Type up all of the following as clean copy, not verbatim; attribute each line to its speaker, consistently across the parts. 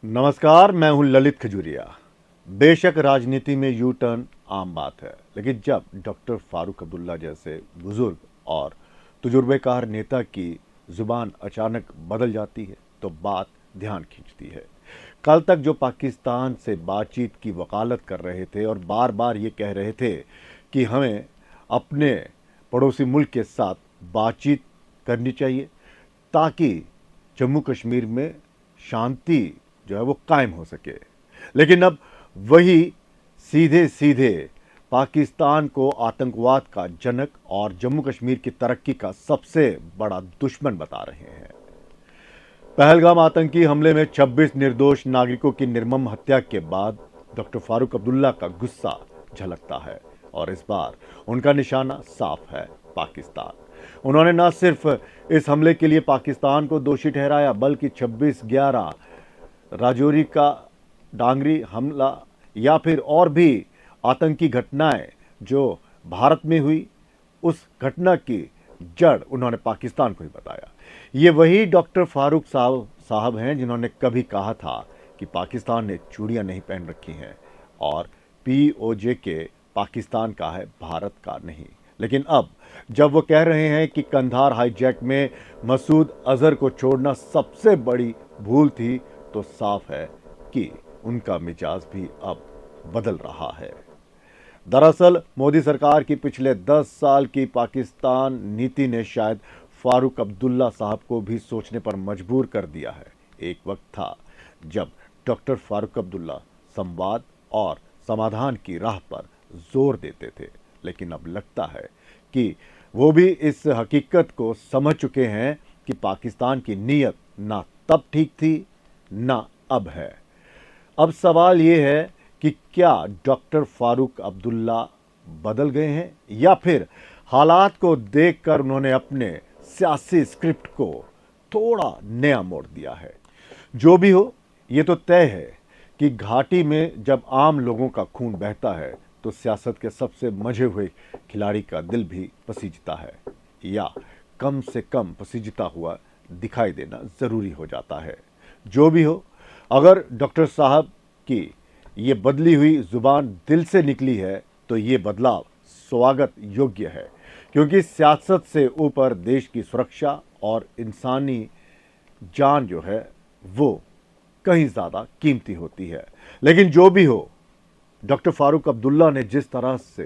Speaker 1: नमस्कार, मैं हूं ललित खजूरिया। बेशक राजनीति में यू टर्न आम बात है, लेकिन जब डॉक्टर फारूक अब्दुल्ला जैसे बुजुर्ग और तजुर्बेकार नेता की जुबान अचानक बदल जाती है तो बात ध्यान खींचती है। कल तक जो पाकिस्तान से बातचीत की वकालत कर रहे थे और बार बार ये कह रहे थे कि हमें अपने पड़ोसी मुल्क के साथ बातचीत करनी चाहिए ताकि जम्मू कश्मीर में शांति जो है वो कायम हो सके, लेकिन अब वही सीधे सीधे पाकिस्तान को आतंकवाद का जनक और जम्मू कश्मीर की तरक्की का सबसे बड़ा दुश्मन बता रहे हैं। पहलगाम आतंकी हमले में 26 निर्दोष नागरिकों की निर्मम हत्या के बाद डॉक्टर फारूक अब्दुल्ला का गुस्सा झलकता है और इस बार उनका निशाना साफ है, पाकिस्तान। उन्होंने न सिर्फ इस हमले के लिए पाकिस्तान को दोषी ठहराया, बल्कि 26/11 राजौरी का डांगरी हमला या फिर और भी आतंकी घटनाएं जो भारत में हुई, उस घटना की जड़ उन्होंने पाकिस्तान को ही बताया। ये वही डॉक्टर फारूक साहब हैं जिन्होंने कभी कहा था कि पाकिस्तान ने चूड़ियां नहीं पहन रखी हैं और पीओजे के पाकिस्तान का है, भारत का नहीं। लेकिन अब जब वो कह रहे हैं कि कंधार हाईजैक में मसूद अजहर को छोड़ना सबसे बड़ी भूल थी, तो साफ है कि उनका मिजाज भी अब बदल रहा है। दरअसल मोदी सरकार की पिछले 10 साल की पाकिस्तान नीति ने शायद फारूक अब्दुल्ला साहब को भी सोचने पर मजबूर कर दिया है। एक वक्त था जब डॉक्टर फारूक अब्दुल्ला संवाद और समाधान की राह पर जोर देते थे, लेकिन अब लगता है कि वो भी इस हकीकत को समझ चुके हैं कि पाकिस्तान की नीयत ना तब ठीक थी ना अब है। अब सवाल ये है कि क्या डॉक्टर फारूक अब्दुल्ला बदल गए हैं या फिर हालात को देखकर उन्होंने अपने सियासी स्क्रिप्ट को थोड़ा नया मोड़ दिया है। जो भी हो, ये तो तय है कि घाटी में जब आम लोगों का खून बहता है तो सियासत के सबसे मजे हुए खिलाड़ी का दिल भी पसीजता है, या कम से कम पसीजता हुआ दिखाई देना जरूरी हो जाता है। जो भी हो, अगर डॉक्टर साहब की ये बदली हुई जुबान दिल से निकली है तो ये बदलाव स्वागत योग्य है, क्योंकि सियासत से ऊपर देश की सुरक्षा और इंसानी जान जो है वो कहीं ज़्यादा कीमती होती है। लेकिन जो भी हो, डॉक्टर फारूक अब्दुल्ला ने जिस तरह से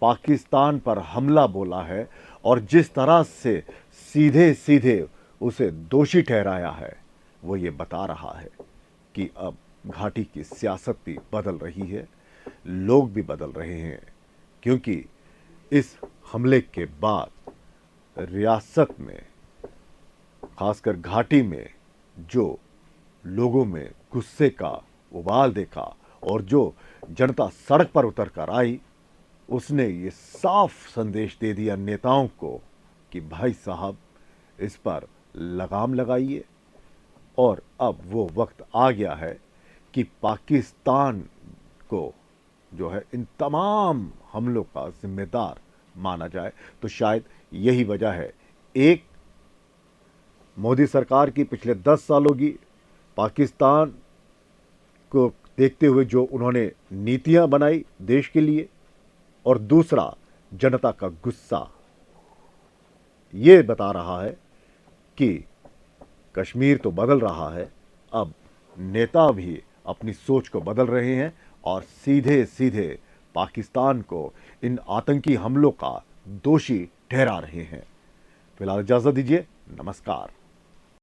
Speaker 1: पाकिस्तान पर हमला बोला है और जिस तरह से सीधे सीधे उसे दोषी ठहराया है, वो ये बता रहा है कि अब घाटी की सियासत भी बदल रही है, लोग भी बदल रहे हैं, क्योंकि इस हमले के बाद रियासत में, खासकर घाटी में, जो लोगों में गुस्से का उबाल देखा और जो जनता सड़क पर उतर कर आई, उसने ये साफ संदेश दे दिया नेताओं को कि भाई साहब, इस पर लगाम लगाइए। और अब वो वक्त आ गया है कि पाकिस्तान को जो है इन तमाम हमलों का जिम्मेदार माना जाए। तो शायद यही वजह है, एक, मोदी सरकार की पिछले 10 सालों की पाकिस्तान को देखते हुए जो उन्होंने नीतियां बनाई देश के लिए, और दूसरा जनता का गुस्सा ये बता रहा है कि कश्मीर तो बदल रहा है, अब नेता भी अपनी सोच को बदल रहे हैं और सीधे सीधे पाकिस्तान को इन आतंकी हमलों का दोषी ठहरा रहे हैं। फिलहाल इजाजत दीजिए, नमस्कार।